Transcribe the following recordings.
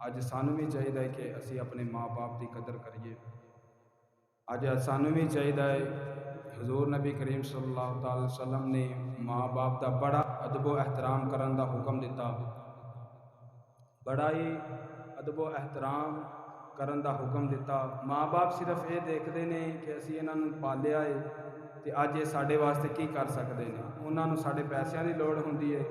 ਅੱਜ ਸਾਨੂੰ ਵੀ ਚਾਹੀਦਾ ਹੈ ਕਿ ਅਸੀਂ ਆਪਣੇ ਮਾਂ-ਬਾਪ ਦੀ ਕਦਰ ਕਰੀਏ। ਅੱਜ ਸਾਨੂੰ ਵੀ ਚਾਹੀਦਾ ਹੈ, ਹਜ਼ੂਰ ਨਬੀ ਕਰੀਮ सल्लल्लाहु अलैहि वसल्लम ने माँ-बाप का बड़ा अदब एहतराम करने का हुक्म दिता, बड़ा ही अदब एहतराम करने का हुक्म दिता। माँ-बाप सिर्फ ये देखते हैं कि असी इन्हों पालिया है तो अज ये साडे वास्ते की कर सकते हैं। उन्होंने साडे पैसों की लोड़ होंदी है,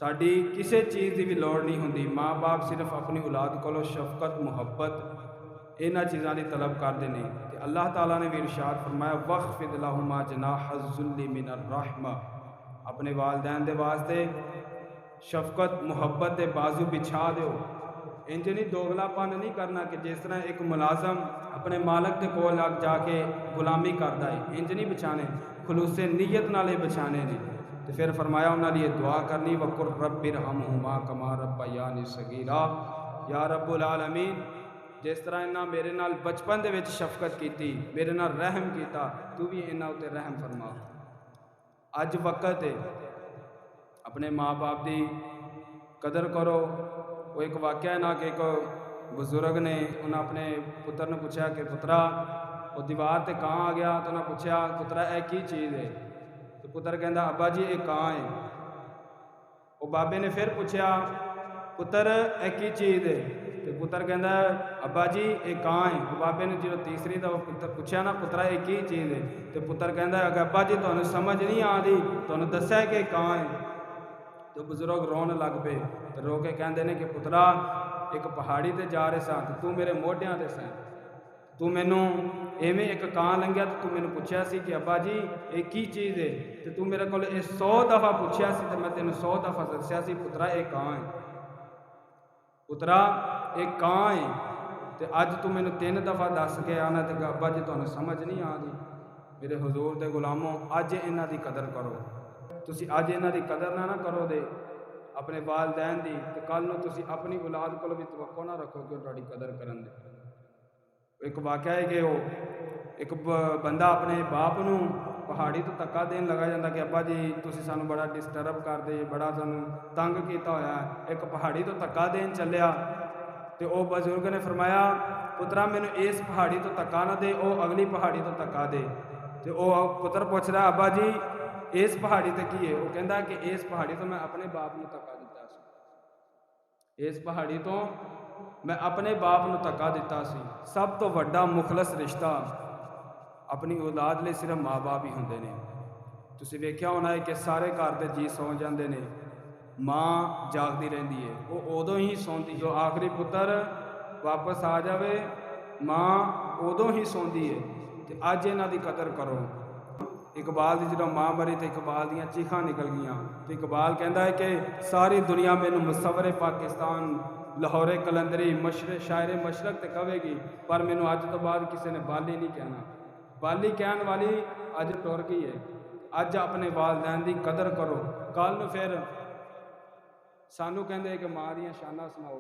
साडी किसी चीज़ की भी लोड़ नहीं होंदी। माँ बाप सिर्फ अपनी औलाद को शफकत मुहब्बत इन्हां चीज़ों की तलब करते हैं। तो अल्लाह ताला ने भी इरशाद फरमाया वख्फिद लहुमा जनाहज़ुल्लि मिनर रहमा, अपने वालदैन के वास्ते शफकत मुहब्बत के बाजू बिछा दो। इंज नहीं दोगलापन नहीं करना कि जिस तरह एक मुलाजम अपने मालक के कोल जाके गुलामी करता है, इंज नहीं बिछाने, खलूसे नीयत नाल बिछाने ने। तो फिर फरमाया उन्होंने ये दुआ करनी वकुर रब्बिरहमहुमा कमा रब्बयानी सगीरा, या रब्बुल आलमीन जिस तरह इन्हें मेरे नाल बचपन के शफकत की, मेरे नाल रहम किया, तू भी इन्हों उत्ते रहम फरमा। अज वक्त है अपने माँ बाप की कदर करो। वो एक वाक़या है ना कि एक बुजुर्ग ने उन्हें अपने पुत्र ने पूछा कि पुत्रा वो दीवार से कां आ गया, तो उन्हें पूछा पुत्रा यह की चीज़ है? तो पुत्र कहता अब्बा जी एक कां है। वो बाबे ने फिर पूछा पुत्र यह की चीज़ है? तो पुत्र कहता अब्बा जी एक कां है। वो बाबे ने जो तीसरी दफा पुत्र पूछा ना पुत्रा यह की चीज़ है, तो पुत्र कहता है अब्बा जी तुहानू समझ नहीं आती, तुहानू दस्या कि कां है। तो बुजुर्ग रोन लग पे, तो रो के कहते हैं कि पुत्रा एक पहाड़ी ते जा रहे सा, तू मेरे मोढियां ते सा, तू मैनू एवें एक कां लंघिया तो तू मैनू पूछा सी कि अब्बा जी एक की चीज़ है, तो तू मेरे को 100 दफ़ा पूछा सी तो मैं तेन 100 दफ़ा दस्या सी पुत्रा एक कां है, पुत्रा एक कां है। तो अज तू मैनू 3 दफ़ा दस के आना तो अब्बा जी तुहानू समझ नहीं आती। मेरे हजूर के गुलामों अज इन्हां दी कदर करो। तुसी अज इन्हां दी कदर ना करो दे अपने वालदैन की, तो कल नूं तुसी अपनी औलाद को भी तवक्को ना रखो कि तुहाडी कदर करन दे। एक वाक़या है कि वो एक बंदा अपने बाप नूं पहाड़ी तो धक्का देन लगा जाता कि अब्बा जी तुसी सानू बड़ा डिस्टर्ब करते, बड़ा सानू तंग किया होया। एक पहाड़ी तो धक्का देन चलिया तो वह बजुर्ग ने फरमाया पुत्रा मैनू इस पहाड़ी तो धक्का ना दे, वो अगली पहाड़ी तो धक्का दे। तो वह पुत्र पूछता अब्बा जी इस पहाड़ी ते की है? वो कहता कि इस पहाड़ी तो मैं अपने बाप नूं धक्का दिता सी, इस पहाड़ी तो मैं अपने बाप नूं धक्का दिता सी। सब तो वड्डा मुखलस रिश्ता अपनी औलाद लिए सिर्फ माँ बाप ही होंदे ने। तुसीं वेख्या होना है कि सारे घर के जी सौ जाते हैं, माँ जागती रहिंदी है, वो उदों ही सौंदी, जो आखिरी पुत्र वापस आ जाए माँ उदों ही सौंदी है। तो अज इन्हां दी कदर करो। इकबाल की जो माँ मरी तो इकबाल दियाँ चीखां निकल गई, तो इकबाल कहता है कि सारी दुनिया मैनू मुसव्वरे पाकिस्तान लाहौरे कलंदरी मशरक शायरे मशरक तो कहेगी, पर मैनू अज तो बाद किसी ने बाली नहीं कहना। बाली कहने वाली अज टुर गई है। अज अपने वालदैन की कदर करो, कल फिर सानू कहते कि माँ दियाँ शानां सुनाओ।